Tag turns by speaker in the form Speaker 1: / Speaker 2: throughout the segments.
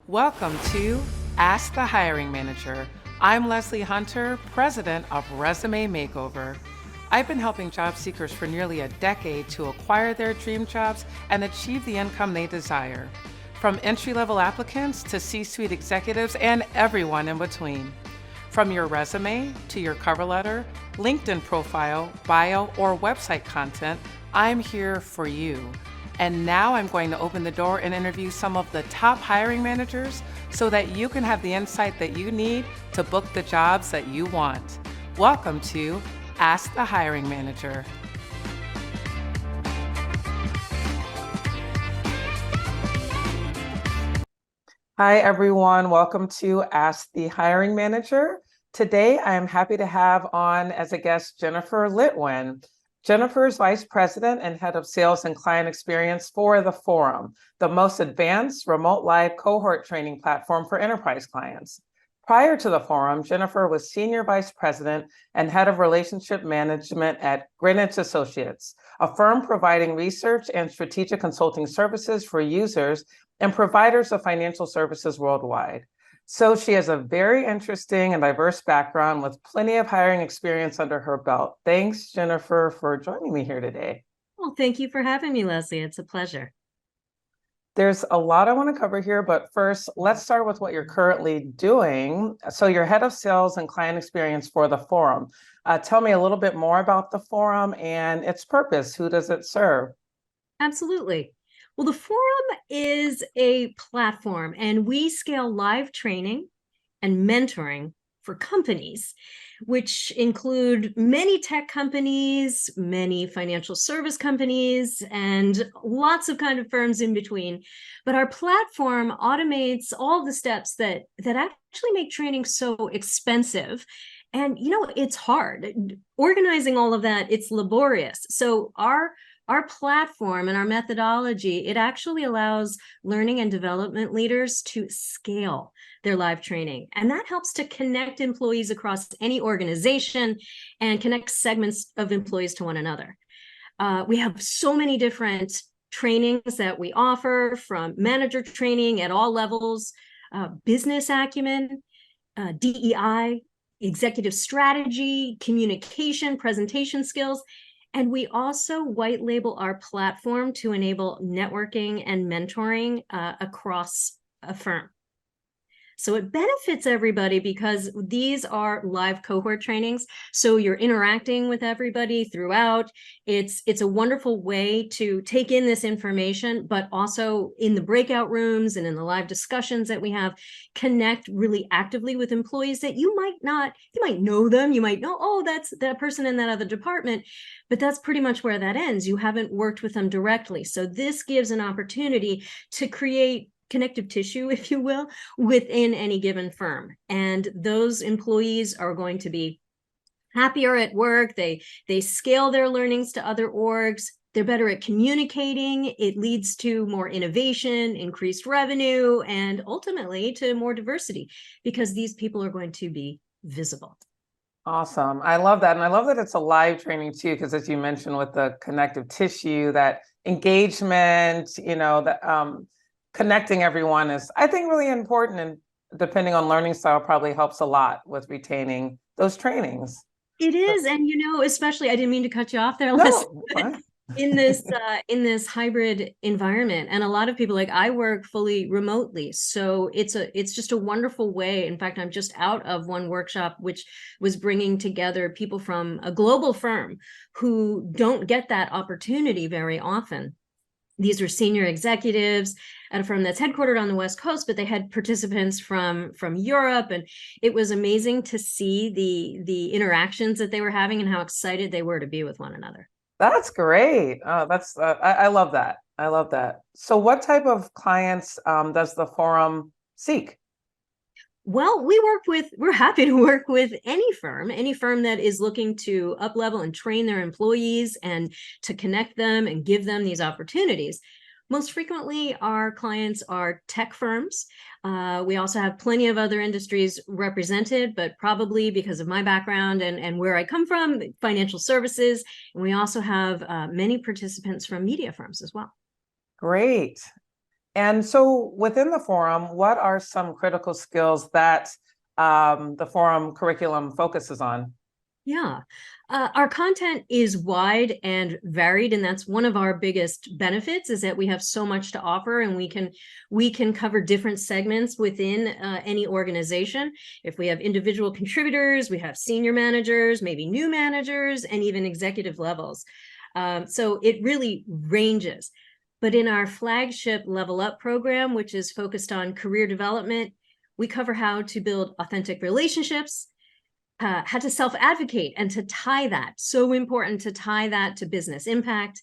Speaker 1: Welcome to Ask the Hiring Manager. I'm Leslie Hunter, president of Resume Makeover. I've been helping job seekers for nearly a decade to acquire their dream jobs and achieve the income they desire, from entry-level applicants to C-suite executives and everyone in between. From your resume to your cover letter, LinkedIn profile, bio, or website content, I'm here for you. And now I'm going to open the door and interview some of the top hiring managers so that you can have the insight that you need to book the jobs that you want. Welcome to Ask the Hiring Manager. Hi, everyone. Welcome to Ask the Hiring Manager. Today, I am happy to have on as a guest Jennifer Litwin. Jennifer is Vice President and Head of Sales and Client Experience for the Forem, the most advanced remote live cohort training platform for enterprise clients. Prior to the Forem, Jennifer was Senior Vice President and Head of Relationship Management at Greenwich Associates, a firm providing research and strategic consulting services for users and providers of financial services worldwide. So she has a very interesting and diverse background with plenty of hiring experience under her belt. Thanks, Jennifer, for joining me here today.
Speaker 2: Well, thank you for having me, Leslie. It's a pleasure.
Speaker 1: There's a lot I want to cover here, but first, let's start with what you're currently doing. So you're Head of Sales and Client Experience for the Forem. Tell me a little bit more about the Forem and its purpose. Who does it serve?
Speaker 2: Absolutely. Well, the Forem is a platform, and we scale live training and mentoring for companies, which include many tech companies, many financial service companies, and lots of kind of firms in between. But our platform automates all the steps that actually make training so expensive. And, it's hard. Organizing all of that, it's laborious. So our platform and our methodology, it actually allows learning and development leaders to scale their live training. And that helps to connect employees across any organization and connect segments of employees to one another. We have so many different trainings that we offer, from manager training at all levels, business acumen, DEI, executive strategy, communication, presentation skills. And we also white label our platform to enable networking and mentoring across a firm. So it benefits everybody because these are live cohort trainings. So you're interacting with everybody throughout. It's a wonderful way to take in this information, but also in the breakout rooms and in the live discussions that we have, connect really actively with employees that you might know them. You might know, oh, that's that person in that other department, but that's pretty much where that ends. You haven't worked with them directly. So this gives an opportunity to create connective tissue, if you will, within any given firm. And those employees are going to be happier at work. They scale their learnings to other orgs. They're better at communicating. It leads to more innovation, increased revenue, and ultimately to more diversity, because these people are going to be visible.
Speaker 1: Awesome. I love that. And I love that it's a live training too, because as you mentioned with the connective tissue, that engagement, that connecting everyone is, I think, really important, and depending on learning style probably helps a lot with retaining those trainings.
Speaker 2: It is. And, especially, I didn't mean to cut you off there,
Speaker 1: No,
Speaker 2: in this hybrid environment. And a lot of people, like, I work fully remotely. So it's just a wonderful way. In fact, I'm just out of one workshop, which was bringing together people from a global firm who don't get that opportunity very often. These are senior executives at a firm that's headquartered on the West Coast, but they had participants from Europe. And it was amazing to see the interactions that they were having and how excited they were to be with one another.
Speaker 1: That's great. I love that. I love that. So what type of clients does the Forem seek?
Speaker 2: Well, we're happy to work with any firm that is looking to up-level and train their employees and to connect them and give them these opportunities. Most frequently, our clients are tech firms. We also have plenty of other industries represented, but probably because of my background and where I come from, financial services. And we also have many participants from media firms as well.
Speaker 1: Great. And so within the Forum, what are some critical skills that the Forum curriculum focuses on?
Speaker 2: Yeah. Our content is wide and varied, and that's one of our biggest benefits is that we have so much to offer, and we can cover different segments within any organization. If we have individual contributors, we have senior managers, maybe new managers, and even executive levels. So it really ranges. But in our flagship Level Up program, which is focused on career development, we cover how to build authentic relationships, how to self-advocate, and to tie that. So important to tie that to business impact,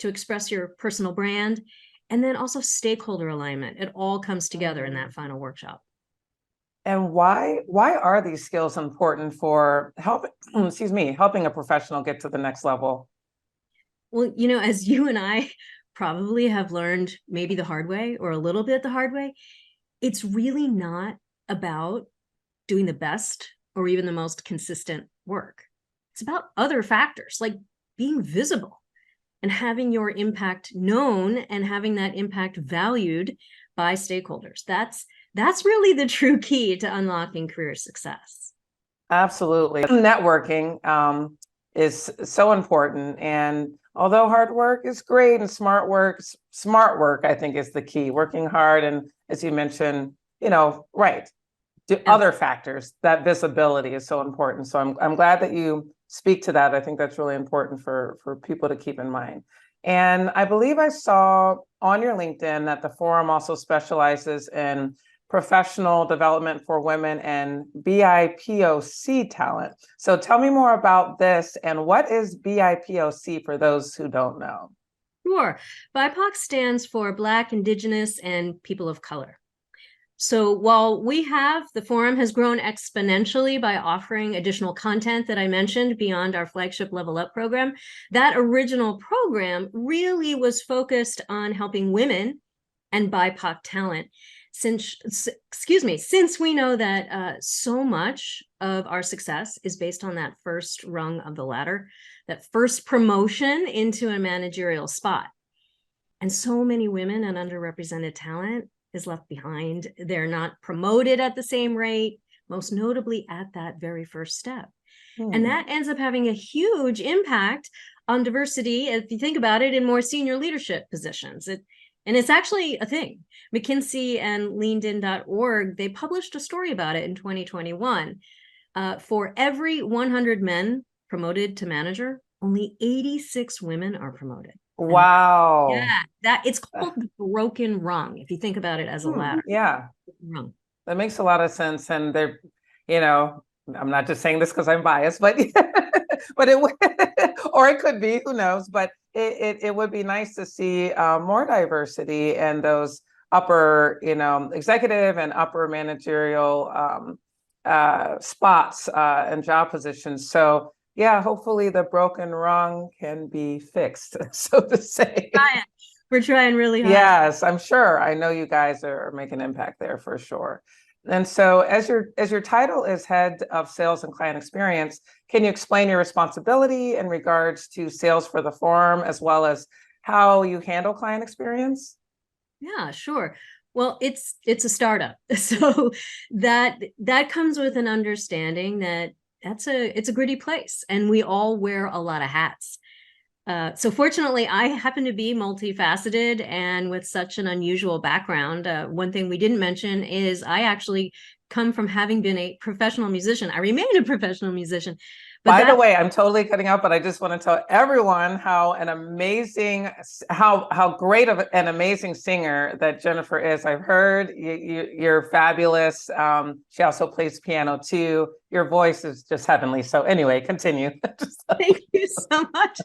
Speaker 2: to express your personal brand, and then also stakeholder alignment. It all comes together in that final workshop.
Speaker 1: And why are these skills important for helping a professional get to the next level?
Speaker 2: Well, you know, as you and I probably have learned maybe the hard way or a little bit the hard way, it's really not about doing the best or even the most consistent work. It's about other factors like being visible and having your impact known and having that impact valued by stakeholders. That's really the true key to unlocking career success.
Speaker 1: Absolutely. Networking is so important. And although hard work is great and smart work, I think is the key. Working hard and, as you mentioned, right. Other factors, that visibility is so important. So I'm glad that you speak to that. I think that's really important for people to keep in mind. And I believe I saw on your LinkedIn that the Forum also specializes in professional development for women and BIPOC talent. So tell me more about this, and what is BIPOC for those who don't know?
Speaker 2: Sure. BIPOC stands for Black, Indigenous, and People of Color. So while the Forum has grown exponentially by offering additional content that I mentioned beyond our flagship Level Up program, that original program really was focused on helping women and BIPOC talent. Since we know that so much of our success is based on that first rung of the ladder, that first promotion into a managerial spot. And so many women and underrepresented talent is left behind. They're not promoted at the same rate, most notably at that very first step. And that ends up having a huge impact on diversity, if you think about it, in more senior leadership positions. And it's actually a thing. McKinsey and leanedin.org, they published a story about it in 2021. For every 100 men promoted to manager, only 86 women are promoted.
Speaker 1: Wow.
Speaker 2: That it's called the broken rung, if you think about it as a ladder.
Speaker 1: Yeah.
Speaker 2: Rung.
Speaker 1: That makes a lot of sense. And they're, I'm not just saying this because I'm biased, but but it would, or it could be, who knows, but it would be nice to see more diversity in those upper, executive and upper managerial spots and job positions. So yeah, hopefully the broken rung can be fixed, so to say.
Speaker 2: We're trying really hard.
Speaker 1: Yes, I'm sure. I know you guys are making impact there for sure. And so as your title is Head of Sales and Client Experience, can you explain your responsibility in regards to sales for the Forum, as well as how you handle client experience?
Speaker 2: Yeah, sure. Well, it's a startup. So that comes with an understanding that it's a gritty place, and we all wear a lot of hats. So fortunately, I happen to be multifaceted and with such an unusual background. One thing we didn't mention is I actually come from having been a professional musician. I remain a professional musician.
Speaker 1: By the way, I'm totally cutting out, but I just want to tell everyone how great of an amazing singer that Jennifer is. I've heard you're fabulous. She also plays piano too. Your voice is just heavenly. So anyway, continue.
Speaker 2: Thank you so much.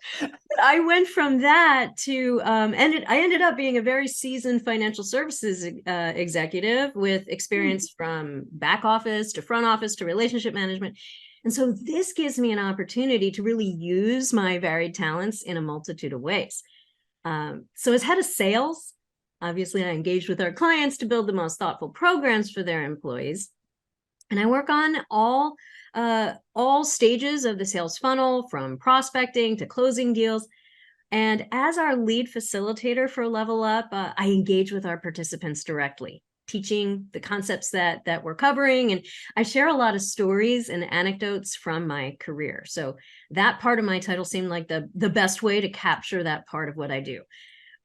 Speaker 2: I went from that to I ended up being a very seasoned financial services executive with experience from back office to front office to relationship management. And so this gives me an opportunity to really use my varied talents in a multitude of ways. So as head of sales, obviously I engaged with our clients to build the most thoughtful programs for their employees. And I work on all stages of the sales funnel, from prospecting to closing deals. And as our lead facilitator for Level Up, I engage with our participants directly, teaching the concepts that we're covering. And I share a lot of stories and anecdotes from my career. So that part of my title seemed like the best way to capture that part of what I do.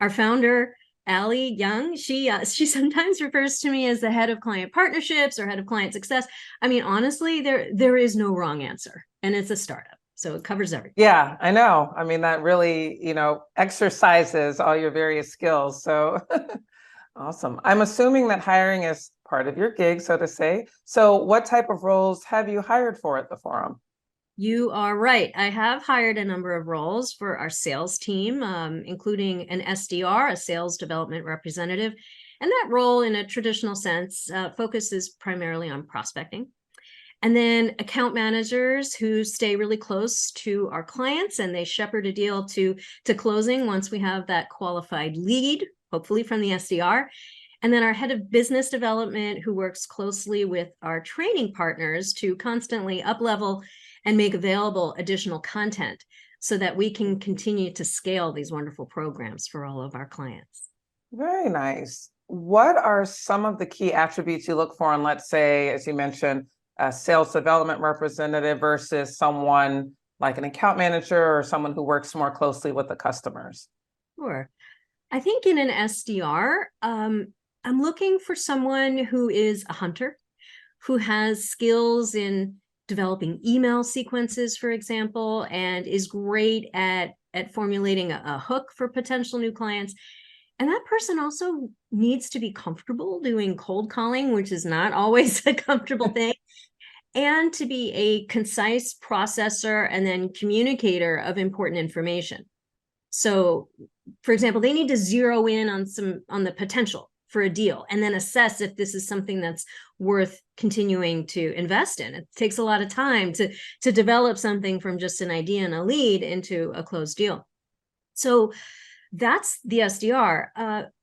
Speaker 2: Our founder, Allie Young, she sometimes refers to me as the head of client partnerships or head of client success. I mean, honestly, there is no wrong answer, and it's a startup, so it covers everything.
Speaker 1: Yeah, I know. I mean, that really, exercises all your various skills. So awesome. I'm assuming that hiring is part of your gig, so to say. So what type of roles have you hired for at the Forum?
Speaker 2: You are right. I have hired a number of roles for our sales team, including an SDR, a sales development representative. And that role, in a traditional sense, focuses primarily on prospecting. And then account managers who stay really close to our clients and they shepherd a deal to closing once we have that qualified lead, hopefully from the SDR. And then our head of business development who works closely with our training partners to constantly up-level and make available additional content so that we can continue to scale these wonderful programs for all of our clients.
Speaker 1: Very nice. What are some of the key attributes you look for in, let's say, as you mentioned, a sales development representative versus someone like an account manager or someone who works more closely with the customers?
Speaker 2: Sure. I think in an SDR, I'm looking for someone who is a hunter, who has skills in developing email sequences, for example, and is great at formulating a hook for potential new clients. And that person also needs to be comfortable doing cold calling, which is not always a comfortable thing, and to be a concise processor and then communicator of important information. So, for example, they need to zero in on the potential for a deal and then assess if this is something that's worth continuing to invest in. It takes a lot of time to develop something from just an idea and a lead into a closed deal. So that's the SDR.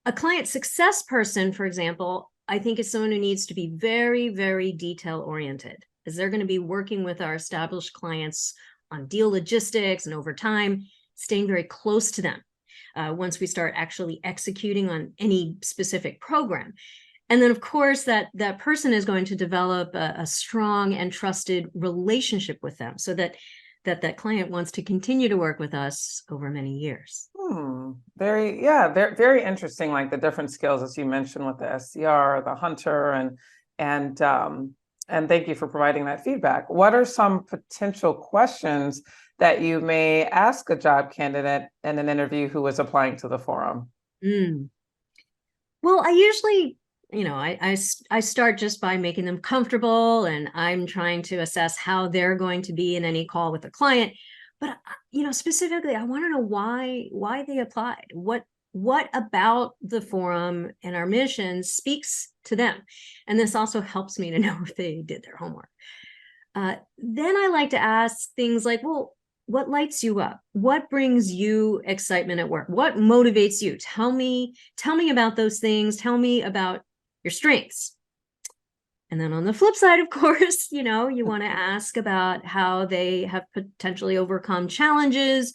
Speaker 2: A client success person, for example, I think is someone who needs to be very, very detail oriented, as they're going to be working with our established clients on deal logistics and over time, staying very close to them once we start actually executing on any specific program. And then, of course, that person is going to develop a strong and trusted relationship with them so that client wants to continue to work with us over many years.
Speaker 1: Very, very interesting, like the different skills, as you mentioned, with the SDR, the hunter, and thank you for providing that feedback. What are some potential questions that you may ask a job candidate in an interview who is applying to the Forum?
Speaker 2: Well, I usually, I start just by making them comfortable, and I'm trying to assess how they're going to be in any call with a client. But, specifically, I want to know why they applied. What about the Forum and our mission speaks to them? And this also helps me to know if they did their homework. Then I like to ask things like, well, what lights you up? What brings you excitement at work? What motivates you? Tell me about those things. Tell me about your strengths. And then on the flip side, of course, you want to ask about how they have potentially overcome challenges.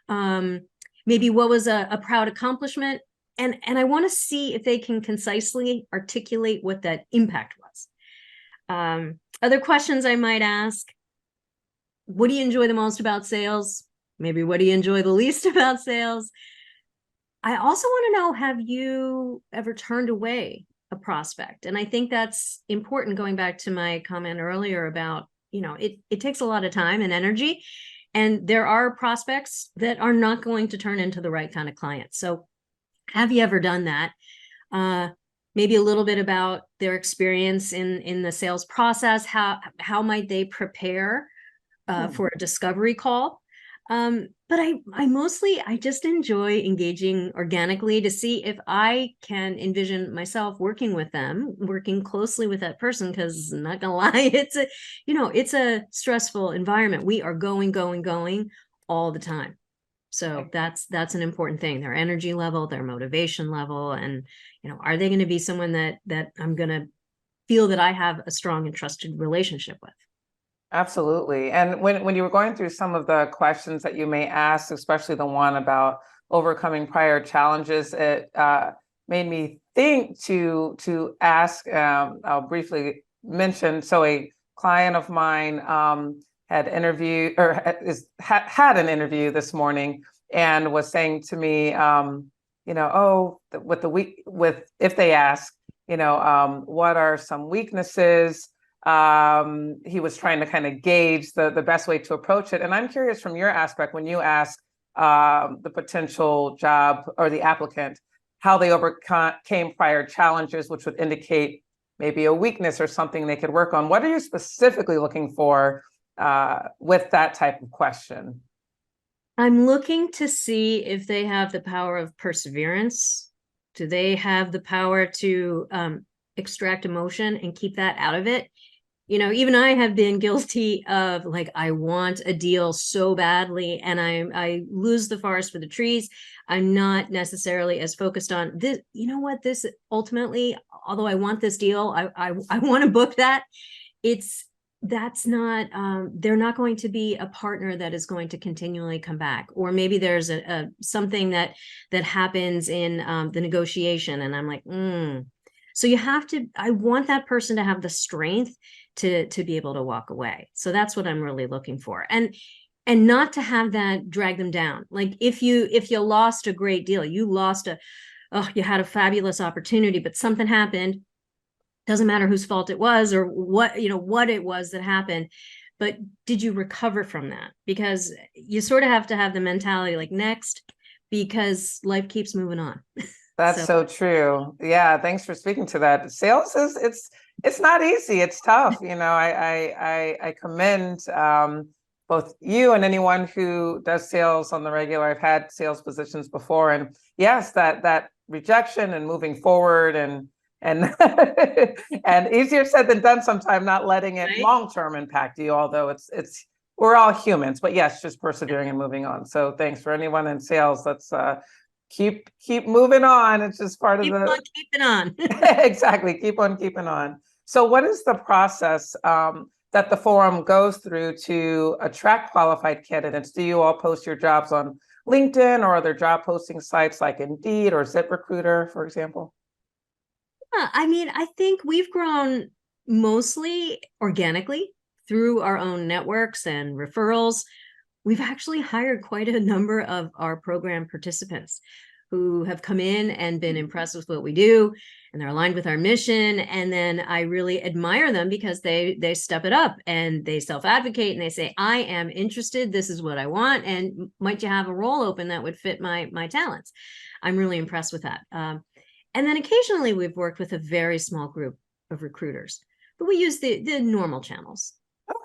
Speaker 2: Maybe what was a proud accomplishment. And I want to see if they can concisely articulate what that impact was. Other questions I might ask: what do you enjoy the most about sales? Maybe what do you enjoy the least about sales? I also want to know, have you ever turned away a prospect? And I think that's important, going back to my comment earlier about, it takes a lot of time and energy. And there are prospects that are not going to turn into the right kind of client. So have you ever done that? Maybe a little bit about their experience in the sales process. How might they prepare for a discovery call? But I just enjoy engaging organically to see if I can envision myself working with them, working closely with that person, because I'm not gonna lie, it's a stressful environment. We are going all the time. So that's an important thing: their energy level, their motivation level, and are they going to be someone that I'm going to feel that I have a strong and trusted relationship with?
Speaker 1: Absolutely. And when you were going through some of the questions that you may ask, especially the one about overcoming prior challenges, it made me think to ask. I'll briefly mention. So a client of mine had interviewed or had an interview this morning and was saying to me, oh, with the week with if they ask, what are some weaknesses? He was trying to kind of gauge the best way to approach it. And I'm curious from your aspect, when you ask the potential job or the applicant, how they overcame prior challenges, which would indicate maybe a weakness or something they could work on. What are you specifically looking for with that type of question?
Speaker 2: I'm looking to see if they have the power of perseverance. Do they have the power to extract emotion and keep that out of it? Even I have been guilty of, like, I want a deal so badly and I lose the forest for the trees. I'm not necessarily as focused on this. You know what? This ultimately, although I want this deal, I want to book that. That's not, they're not going to be a partner that is going to continually come back. Or maybe there's something that happens in the negotiation and I'm like, So I want that person to have the strength to be able to walk away. So that's what I'm really looking for. And not to have that drag them down. Like if you lost a great deal, you had a fabulous opportunity, but something happened. Doesn't matter whose fault it was or what it was that happened, but did you recover from that? Because you sort of have to have the mentality like next, because life keeps moving on.
Speaker 1: That's so true. Yeah, thanks for speaking to that. Sales it's not easy. It's tough. I commend both you and anyone who does sales on the regular. I've had sales positions before, and yes, that rejection and moving forward and and easier said than done sometimes, not letting it long-term impact you, although it's we're all humans, but yes, just persevering and moving on. So thanks for anyone in sales. Let's keep moving on. It's just part of
Speaker 2: keeping on.
Speaker 1: Exactly. Keep on keeping on. So what is the process that the forum goes through to attract qualified candidates? Do you all post your jobs on LinkedIn or other job posting sites like Indeed or ZipRecruiter, for example?
Speaker 2: I think we've grown mostly organically through our own networks and referrals. We've actually hired quite a number of our program participants who have come in and been impressed with what we do, and they're aligned with our mission. And then I really admire them because they step it up and they self-advocate and they say, I am interested. This is what I want. And might you have a role open that would fit my talents? I'm really impressed with that. And then occasionally we've worked with a very small group of recruiters, but we use the normal channels.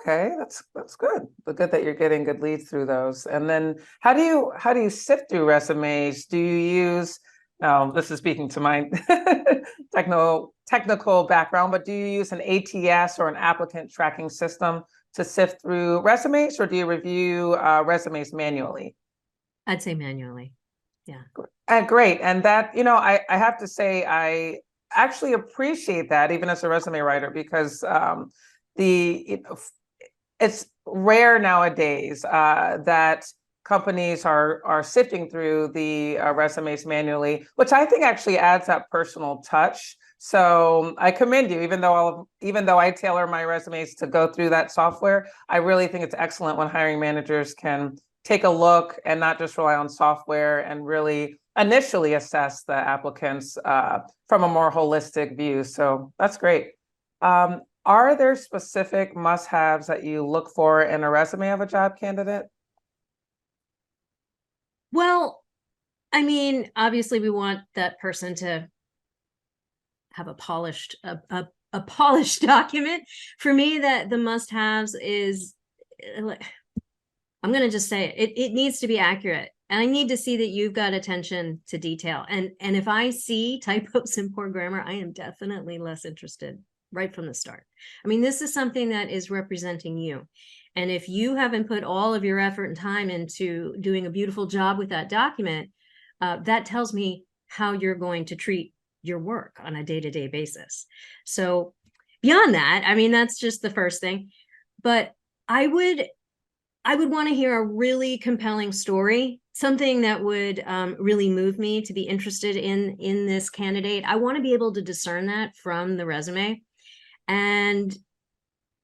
Speaker 1: Okay, that's good. But good that you're getting good leads through those. And then how do you sift through resumes? Do you use, now this is speaking to my technical background, but do you use an ATS or an applicant tracking system to sift through resumes, or do you review resumes manually?
Speaker 2: I'd say manually. Yeah.
Speaker 1: Great. And that, I have to say, I actually appreciate that even as a resume writer, because it's rare nowadays that companies are sifting through the resumes manually, which I think actually adds that personal touch. So I commend you, even though I tailor my resumes to go through that software. I really think it's excellent when hiring managers can take a look and not just rely on software and really initially assess the applicants from a more holistic view. So that's great. Are there specific must-haves that you look for in a resume of a job candidate?
Speaker 2: Well, obviously we want that person to have a polished document. For me, that the must-haves is, I'm going to just say it needs to be accurate. And I need to see that you've got attention to detail. And if I see typos and poor grammar, I am definitely less interested right from the start. This is something that is representing you. And if you haven't put all of your effort and time into doing a beautiful job with that document, that tells me how you're going to treat your work on a day-to-day basis. So beyond that, that's just the first thing. But I would want to hear a really compelling story, something that would really move me to be interested in this candidate. I want to be able to discern that from the resume. And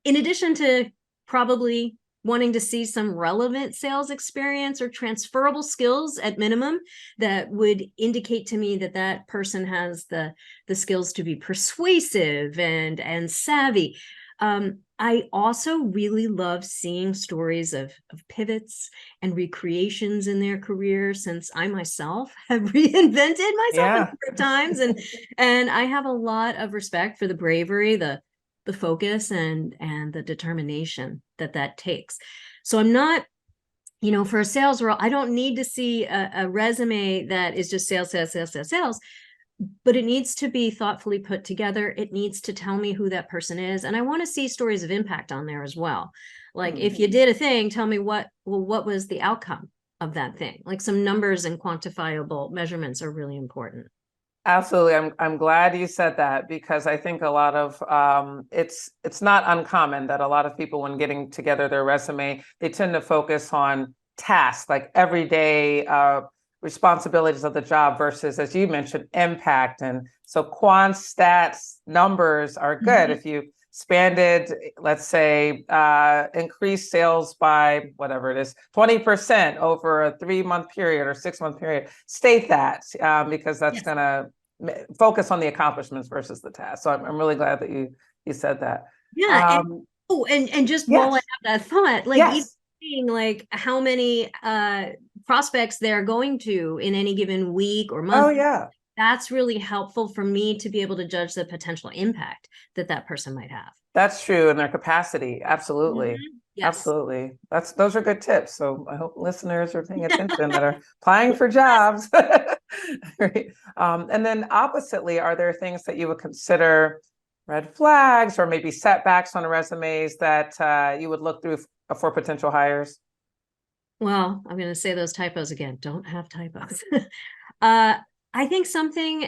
Speaker 2: in addition to probably wanting to see some relevant sales experience or transferable skills at minimum that would indicate to me that that person has the skills to be persuasive and savvy. I also really love seeing stories of pivots and recreations in their career, since I myself have reinvented myself a number of times, and I have a lot of respect for the bravery, the focus and the determination that takes. So I'm not, for a sales role, I don't need to see a resume that is just sales, sales, sales, sales, sales, but it needs to be thoughtfully put together. It needs to tell me who that person is. And I want to see stories of impact on there as well. Like, if you did a thing, tell me what was the outcome of that thing? Like, some numbers and quantifiable measurements are really important.
Speaker 1: Absolutely. I'm glad you said that, because I think a lot of it's not uncommon that a lot of people, when getting together their resume, they tend to focus on tasks, like everyday responsibilities of the job, versus, as you mentioned, impact. And so quants, stats, numbers are good. If you expanded, let's say, increased sales by whatever it is, 20% over a 3-month period or 6-month period, state that, because that's going to focus on the accomplishments versus the task. So I'm really glad that you said that.
Speaker 2: Yeah. And just while I have that thought, like, even seeing like how many prospects they're going to in any given week or month.
Speaker 1: Oh, yeah.
Speaker 2: That's really helpful for me to be able to judge the potential impact that person might have.
Speaker 1: That's true. And their capacity. Absolutely.
Speaker 2: Yes.
Speaker 1: Absolutely. Those are good tips. So I hope listeners are paying attention that are applying for jobs. Right. And then oppositely, are there things that you would consider red flags or maybe setbacks on resumes that you would look through for potential hires?
Speaker 2: Well, I'm going to say those typos again. Don't have typos. I think something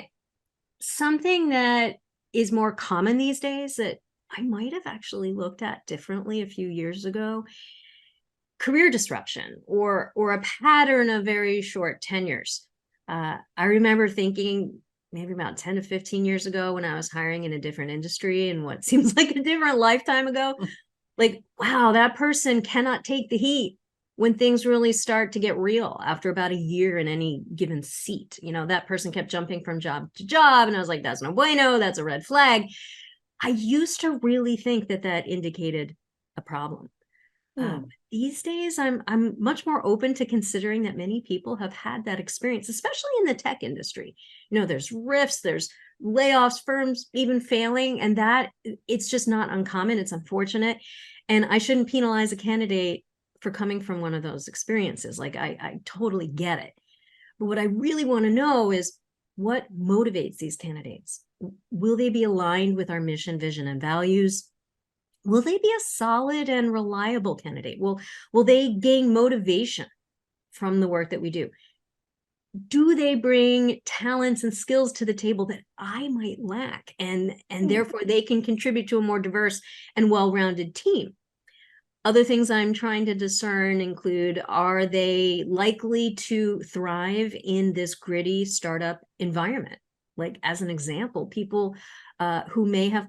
Speaker 2: that is more common these days that I might have actually looked at differently a few years ago: career disruption or a pattern of very short tenures. I remember thinking maybe about 10 to 15 years ago, when I was hiring in a different industry and what seems like a different lifetime ago, like, wow, that person cannot take the heat when things really start to get real after about a year in any given seat. That person kept jumping from job to job, and I was like, that's no bueno, that's a red flag. I used to really think that indicated a problem. These days, I'm much more open to considering that many people have had that experience, especially in the tech industry. There's rifts, there's layoffs, firms even failing, and that it's just not uncommon. It's unfortunate, and I shouldn't penalize a candidate for coming from one of those experiences. Like, I totally get it. But what I really want to know is what motivates these candidates. Will they be aligned with our mission, vision, and values? Will they be a solid and reliable candidate? Will they gain motivation from the work that we do? Do they bring talents and skills to the table that I might lack, and therefore they can contribute to a more diverse and well-rounded team? Other things I'm trying to discern include, are they likely to thrive in this gritty startup environment? Like, as an example, people who may have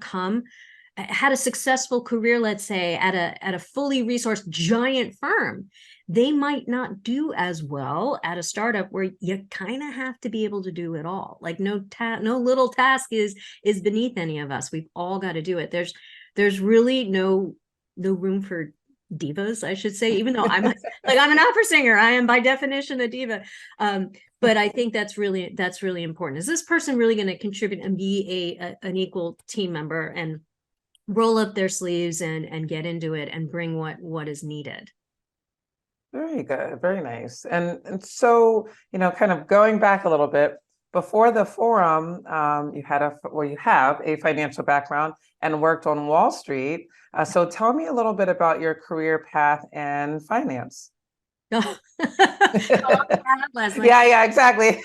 Speaker 2: had a successful career, let's say, at a fully resourced giant firm, they might not do as well at a startup where you kind of have to be able to do it all. Like, no little task is beneath any of us. We've all got to do it. There's really no room for divas, I should say, even though I'm an opera singer. I am by definition a diva. But I think that's really important. Is this person really going to contribute and be an equal team member and roll up their sleeves and get into it and bring what is needed?
Speaker 1: Very good. Very nice. And so, kind of going back a little bit, before the Forem, you have a financial background and worked on Wall Street. So tell me a little bit about your career path in finance.
Speaker 2: Oh.
Speaker 1: Yeah, exactly.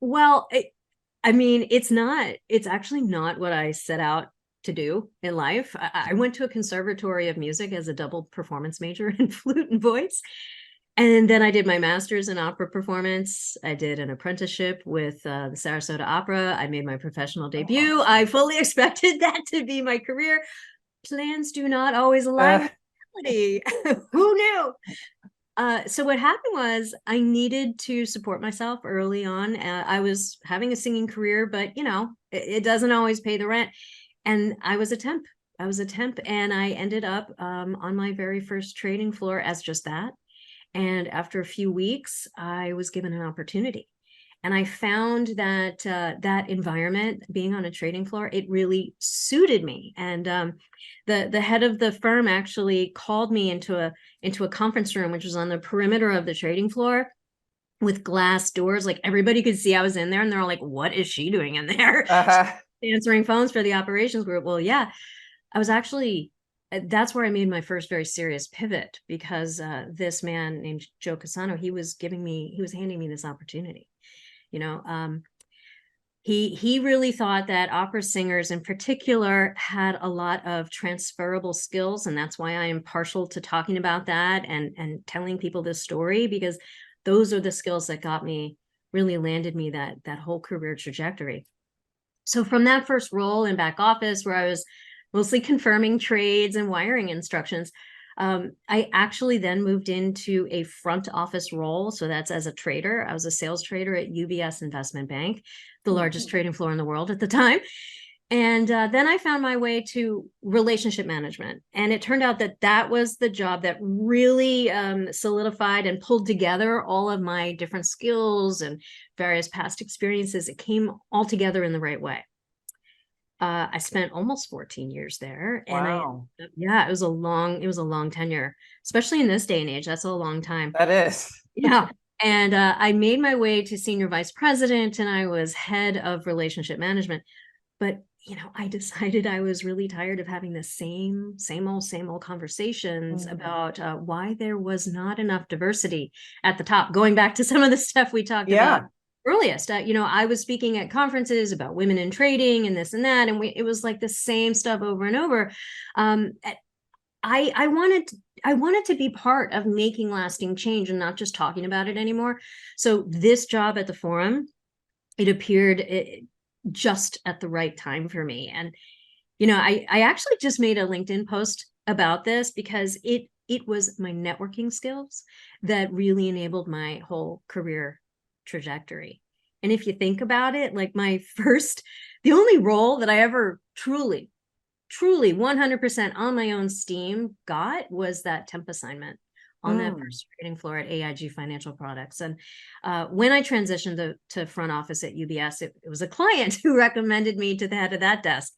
Speaker 2: Well, it's actually not what I set out to do in life. I went to a conservatory of music as a double performance major in flute and voice. And then I did my master's in opera performance. I did an apprenticeship with the Sarasota Opera. I made my professional debut. I fully expected that to be my career. Plans do not always align with reality. Who knew? So what happened was I needed to support myself early on. I was having a singing career, but it doesn't always pay the rent. And I was a temp. And I ended up on my very first trading floor as just that. And after a few weeks, I was given an opportunity. And I found that that environment, being on a trading floor, it really suited me. And the head of the firm actually called me into a conference room, which was on the perimeter of the trading floor with glass doors. Like everybody could see I was in there, and they're all like, "What is she doing in there?" Answering phones for the operations group. Well, yeah, I was actually. That's where I made my first very serious pivot, because this man named Joe Casano, he was handing me this opportunity. He really thought that opera singers in particular had a lot of transferable skills, and that's why I am partial to talking about that and telling people this story, because those are the skills that really landed me that whole career trajectory. So from that first role in back office, where I was mostly confirming trades and wiring instructions, I actually then moved into a front office role. So that's as a trader. I was a sales trader at UBS Investment Bank, the largest trading floor in the world at the time. And then I found my way to relationship management. And it turned out that was the job that really solidified and pulled together all of my different skills and various past experiences. It came all together in the right way. I spent almost 14 years there.
Speaker 1: Wow.
Speaker 2: And it was a long tenure, especially in this day and age. That's a long time.
Speaker 1: That is.
Speaker 2: Yeah. And I made my way to senior vice president, and I was head of relationship management. But, I decided I was really tired of having the same old conversations about why there was not enough diversity at the top, going back to some of the stuff we talked about earliest. I was speaking at conferences about women in trading and this and that, and it was like the same stuff over and over. I wanted to be part of making lasting change and not just talking about it anymore. So this job at the Forem, it appeared just at the right time for me. And I actually just made a LinkedIn post about this, because it was my networking skills that really enabled my whole career trajectory. And if you think about it, like the only role that I ever truly 100% on my own steam got was that temp assignment on that first trading floor at AIG Financial Products. And when I transitioned to front office at UBS, it was a client who recommended me to the head of that desk.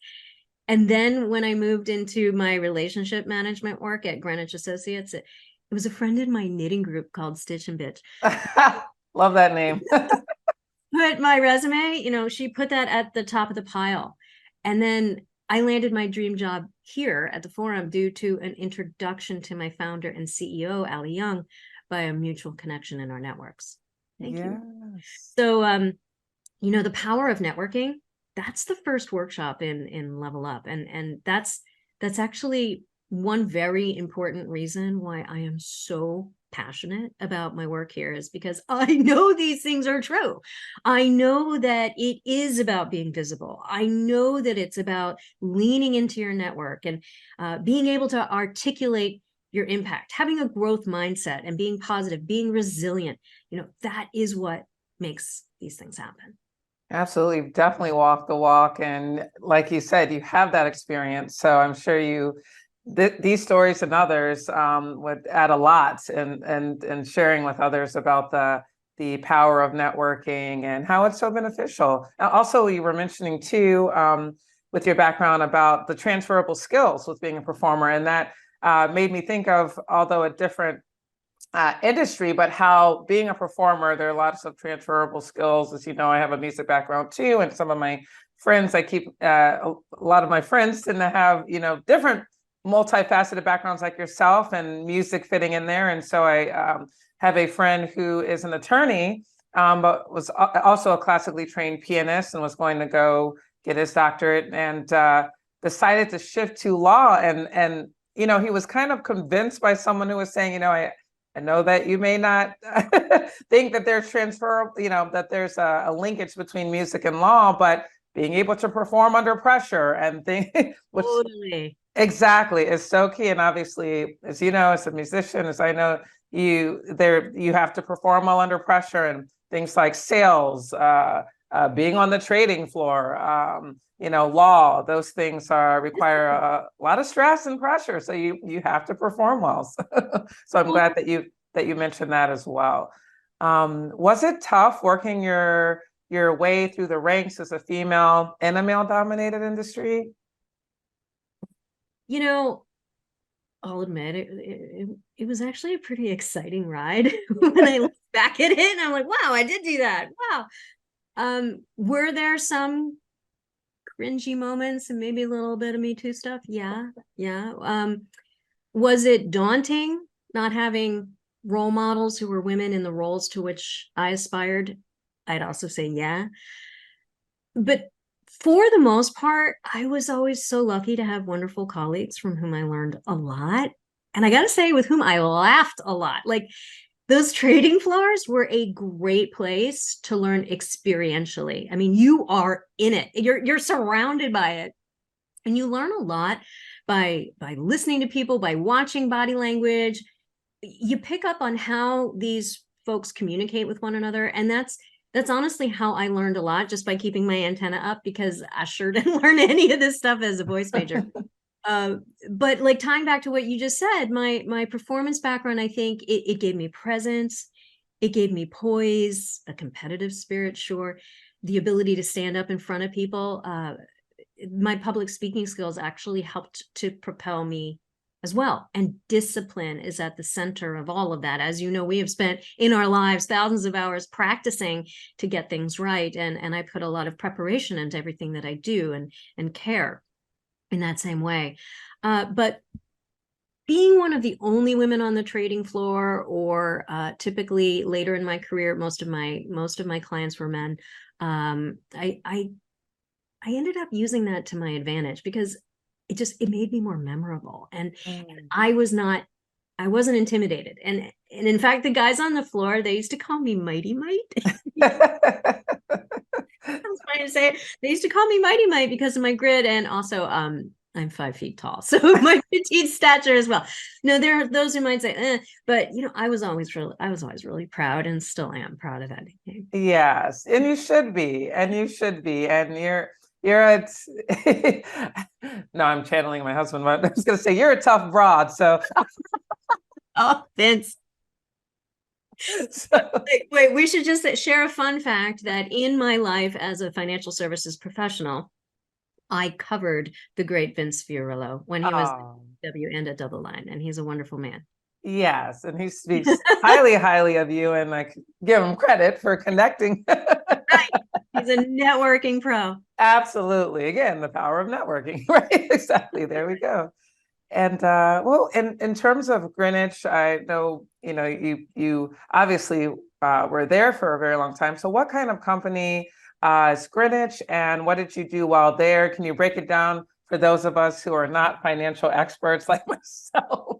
Speaker 2: And then when I moved into my relationship management work at Greenwich Associates, it was a friend in my knitting group called Stitch and Bitch.
Speaker 1: Love that name.
Speaker 2: But my resume, she put that at the top of the pile. And then I landed my dream job here at the Forem due to an introduction to my founder and CEO, Ali Young, by a mutual connection in our networks. Thank you. So, the power of networking, that's the first workshop in Level Up. And that's actually one very important reason why I am so passionate about my work here, is because I know these things are true. I know that it is about being visible. I know that it's about leaning into your network and being able to articulate your impact, having a growth mindset and being positive, being resilient. That is what makes these things happen.
Speaker 1: Absolutely. Definitely walk the walk. And like you said, you have that experience. So I'm sure these stories and others would add a lot and sharing with others about the power of networking and how it's so beneficial. Also, you were mentioning too, with your background, about the transferable skills with being a performer. And that made me think of, although a different industry, but how being a performer, there are lots of transferable skills. As you know, I have a music background too. And some of my friends, a lot of my friends tend to have, different multifaceted backgrounds like yourself, and music fitting in there. And so I have a friend who is an attorney, but was also a classically trained pianist and was going to go get his doctorate. And decided to shift to law, and he was kind of convinced by someone who was saying, I know that you may not think that there's that there's a linkage between music and law, but being able to perform under pressure and things, which
Speaker 2: Totally.
Speaker 1: exactly is so key. And obviously, as you know, as a musician, as I know, you have to perform well under pressure, and things like sales, being on the trading floor, law, those things require a lot of stress and pressure. So you have to perform well. So I'm glad that you mentioned that as well. Was it tough working your way through the ranks as a female in a male-dominated industry?
Speaker 2: I'll admit it was actually a pretty exciting ride when I look back at it, and I'm like, wow, I did do that. Wow. Were there some cringy moments and maybe a little bit of Me Too stuff? Yeah. Was it daunting not having role models who were women in the roles to which I aspired? I'd also say yeah. But for the most part, I was always so lucky to have wonderful colleagues from whom I learned a lot. And I got to say, with whom I laughed a lot. Like, those trading floors were a great place to learn experientially. I mean, you are in it. You're surrounded by it. And you learn a lot by listening to people, by watching body language. You pick up on how these folks communicate with one another. And that's honestly how I learned a lot, just by keeping my antenna up, because I sure didn't learn any of this stuff as a voice major. But like, tying back to what you just said, my performance background, I think it gave me presence, it gave me poise, a competitive spirit, sure, the ability to stand up in front of people. My public speaking skills actually helped to propel me as well. And discipline is at the center of all of that. As you know, we have spent in our lives thousands of hours practicing to get things right. And I put a lot of preparation into everything that I do, and care in that same way. But being one of the only women on the trading floor, or typically later in my career, most of my clients were men. I ended up using that to my advantage, because it made me more memorable. And I wasn't intimidated. And in fact, the guys on the floor, they used to call me Mighty Mite. That's funny to say. They used to call me Mighty Mite because of my grit, and also I'm 5 feet tall, so my petite stature as well. No, there are those who might say, but I was always really proud, and still am proud of that nickname.
Speaker 1: Yes, and you should be, and you're at no, I'm channeling my husband, but I was gonna say you're a tough broad. So
Speaker 2: oh, Vince. Wait, we should just share a fun fact that in my life as a financial services professional, I covered the great Vince Fiorillo when he was at W and at Double Line, and he's a wonderful man.
Speaker 1: Yes, and he speaks highly of you, and I give him credit for connecting.
Speaker 2: Right. He's a networking pro.
Speaker 1: Absolutely. Again, the power of networking, right? Exactly. There we go. And well, in terms of Greenwich, I know, you obviously were there for a very long time. So what kind of company is Greenwich, and what did you do while there? Can you break it down for those of us who are not financial experts like myself?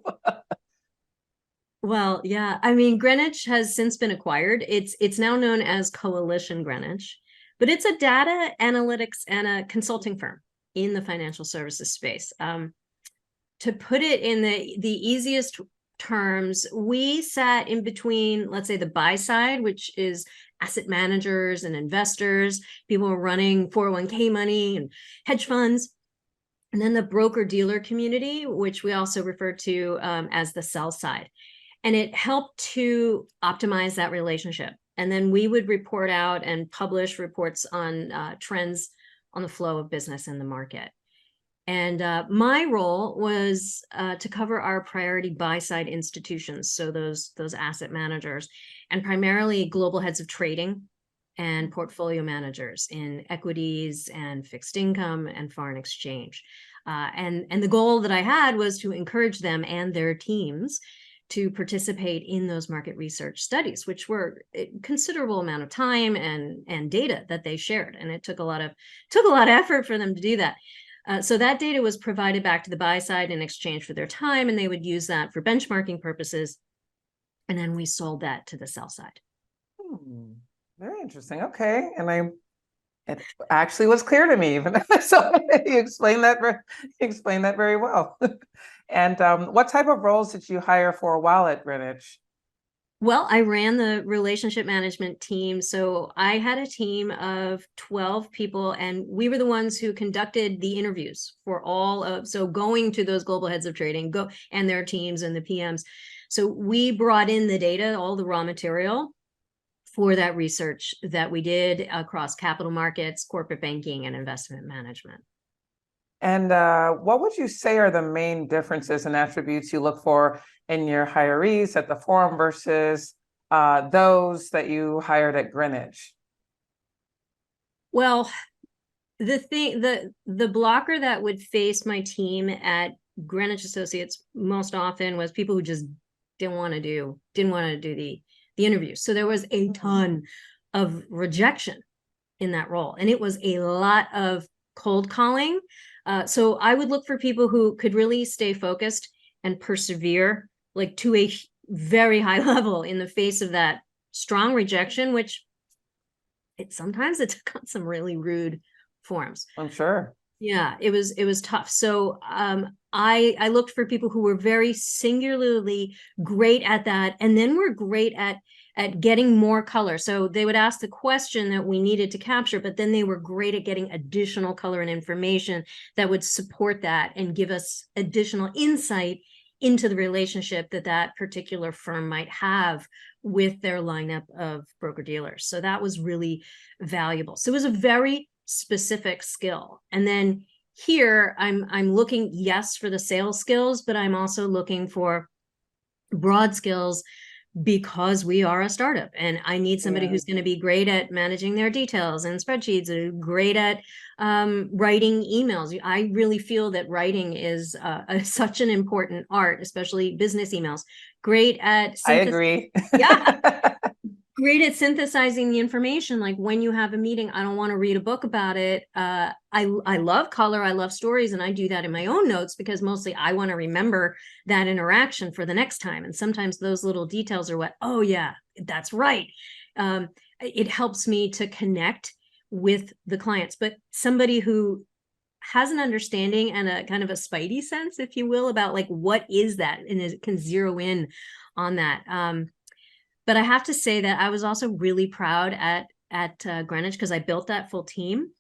Speaker 2: Well, yeah. I mean, Greenwich has since been acquired. It's now known as Coalition Greenwich, but it's a data analytics and a consulting firm in the financial services space. To put it in the easiest terms, we sat in between, let's say, the buy side, which is asset managers and investors, people who are running 401k money and hedge funds, and then the broker dealer community, which we also refer to as the sell side. And it helped to optimize that relationship. And then we would report out and publish reports on trends on the flow of business in the market. And my role was to cover our priority buy-side institutions, so those asset managers, and primarily global heads of trading and portfolio managers in equities and fixed income and foreign exchange. And the goal that I had was to encourage them and their teams to participate in those market research studies, which were a considerable amount of time and data that they shared. And it took a lot of effort for them to do that. So that data was provided back to the buy side in exchange for their time, and they would use that for benchmarking purposes. And then we sold that to the sell side.
Speaker 1: Very interesting. Okay. And it actually was clear to me, even so you explained that very well. And what type of roles did you hire for a while at Greenwich?
Speaker 2: Well, I ran the relationship management team. So I had a team of 12 people, and we were the ones who conducted the interviews for so going to those global heads of trading and their teams and the PMs. So we brought in the data, all the raw material for that research that we did across capital markets, corporate banking, and investment management.
Speaker 1: And what would you say are the main differences and attributes you look for in your hirees at the Forem versus those that you hired at Greenwich?
Speaker 2: Well, the blocker that would face my team at Greenwich Associates most often was people who just didn't want to do the interview. So there was a ton of rejection in that role, and it was a lot of cold calling. So I would look for people who could really stay focused and persevere, like to a very high level in the face of that strong rejection, which sometimes it took on some really rude forms.
Speaker 1: I'm sure.
Speaker 2: Yeah, it was tough. So I looked for people who were very singularly great at that, and then were great at getting more color. So they would ask the question that we needed to capture, but then they were great at getting additional color and information that would support that and give us additional insight into the relationship that particular firm might have with their lineup of broker dealers. So that was really valuable. So it was a very specific skill. And then here I'm looking, yes, for the sales skills, but I'm also looking for broad skills because we are a startup, and I need somebody who's going to be great at managing their details and spreadsheets, great at writing emails. I really feel that writing is such an important art, especially business emails. Great at
Speaker 1: I agree.
Speaker 2: Yeah. Great at synthesizing the information. Like when you have a meeting, I don't want to read a book about it. I love color, I love stories, and I do that in my own notes because mostly I want to remember that interaction for the next time. And sometimes those little details are what, oh yeah, that's right. It helps me to connect with the clients. But somebody who has an understanding and a kind of a spidey sense, if you will, about like what is that, and it can zero in on that. But I have to say that I was also really proud at Greenwich because I built that full team.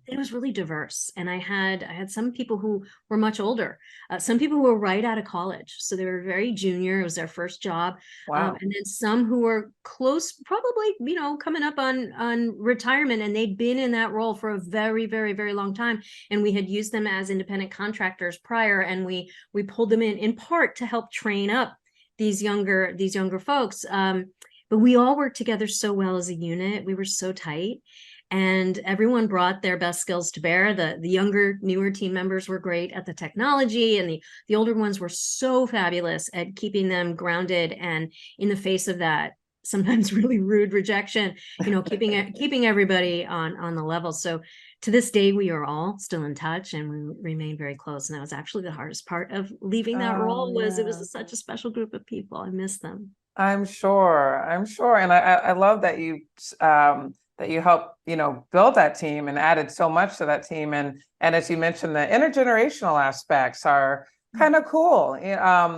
Speaker 2: It was really diverse, and I had some people who were much older, some people who were right out of college, so they were very junior. It was their first job.
Speaker 1: Wow.
Speaker 2: And then some who were close, probably coming up on retirement, and they'd been in that role for a very, very, very long time. And we had used them as independent contractors prior, and we pulled them in part to help train up these younger folks. But we all worked together so well as a unit. We were so tight, and everyone brought their best skills to bear. The younger, newer team members were great at the technology, and the older ones were so fabulous at keeping them grounded and in the face of that sometimes really rude rejection, keeping everybody on the level. So to this day, we are all still in touch, and we remain very close. And that was actually the hardest part of leaving that role. It was such a special group of people. I miss them.
Speaker 1: I'm sure. And I love that you helped, build that team and added so much to that team. And as you mentioned, the intergenerational aspects are kind of cool.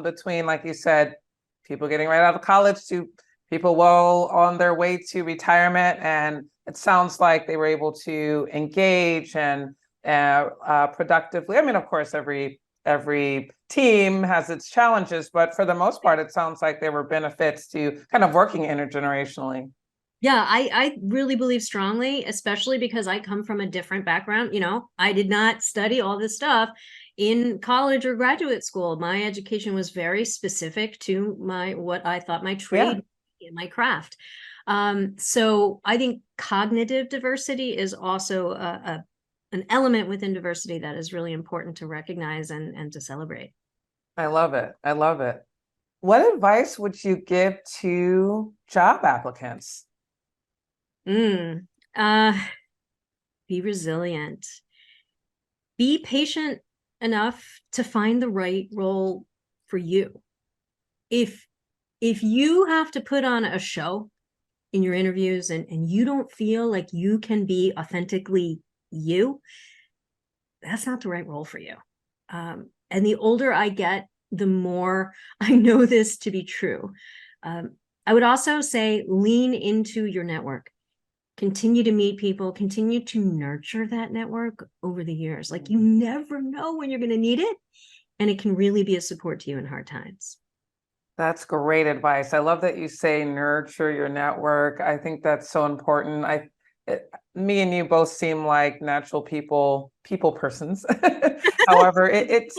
Speaker 1: Between, like you said, people getting right out of college to people well on their way to retirement. And it sounds like they were able to engage and productively. I mean, of course, every team has its challenges, but for the most part, it sounds like there were benefits to kind of working intergenerationally.
Speaker 2: Yeah, I really believe strongly, especially because I come from a different background. I did not study all this stuff in college or graduate school. My education was very specific to what I thought my trade and my craft. So I think cognitive diversity is also an element within diversity that is really important to recognize and to celebrate.
Speaker 1: I love it. I love it. What advice would you give to job applicants?
Speaker 2: Be resilient. be patient enough to find the right role for you. If you have to put on a show in your interviews and you don't feel like you can be authentically you, that's not the right role for you. And the older I get, the more I know this to be true. I would also say lean into your network. Continue to meet people, continue to nurture that network over the years. Like, you never know when you're going to need it, and it can really be a support to you in hard times.
Speaker 1: That's great advice. I love that you say nurture your network. I think that's so important. Me and you both seem like natural people persons. However, it's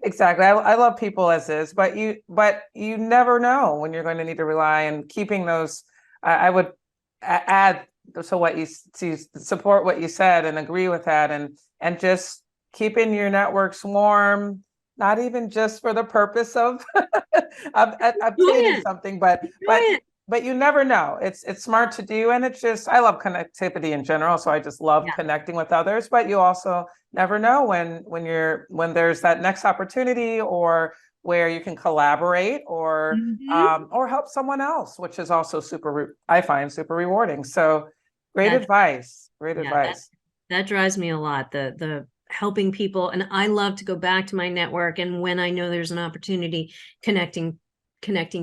Speaker 1: exactly. I love people as is, but you never know when you're going to need to rely, and keeping those. I would add to what you to support what you said and agree with that, and just keeping your networks warm, not even just for the purpose of obtaining something, but you never know. It's smart to do, and it's just, I love connectivity in general, so I just love connecting with others. But you also never know when there's that next opportunity, or where you can collaborate, or help someone else, which is also I find super rewarding. So great advice. Great advice.
Speaker 2: That drives me a lot. The helping people, and I love to go back to my network, and when I know there's an opportunity, connecting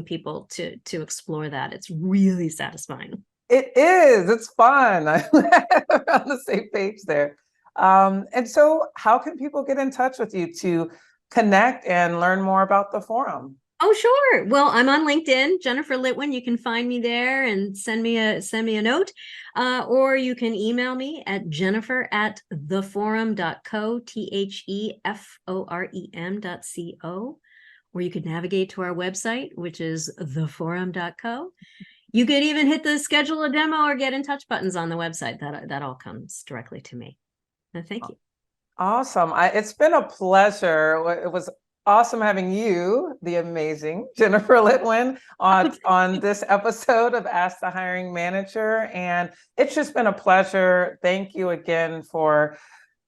Speaker 2: people to explore that. It's really satisfying.
Speaker 1: It is. It's fun. We're on the same page there. And so how can people get in touch with you to connect and learn more about the Forem?
Speaker 2: Oh, sure. Well, I'm on LinkedIn, Jennifer Litwin. You can find me there and send me a note, or you can email me at jennifer@theforem.co, THEFOREM.co, or you could navigate to our website, which is theforem.co. You could even hit the schedule a demo or get in touch buttons on the website. That all comes directly to me. Thank you.
Speaker 1: Awesome. It's been a pleasure. It was awesome having you, the amazing Jennifer Litwin, on this episode of Ask the Hiring Manager. And it's just been a pleasure. Thank you again for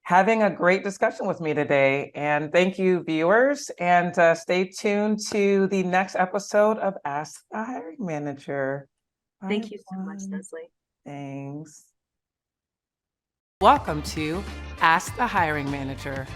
Speaker 1: having a great discussion with me today. And thank you, viewers. And stay tuned to the next episode of Ask the Hiring Manager. Bye,
Speaker 2: Thank you so much,
Speaker 1: everyone.
Speaker 2: Leslie.
Speaker 1: Thanks. Welcome to Ask the Hiring Manager,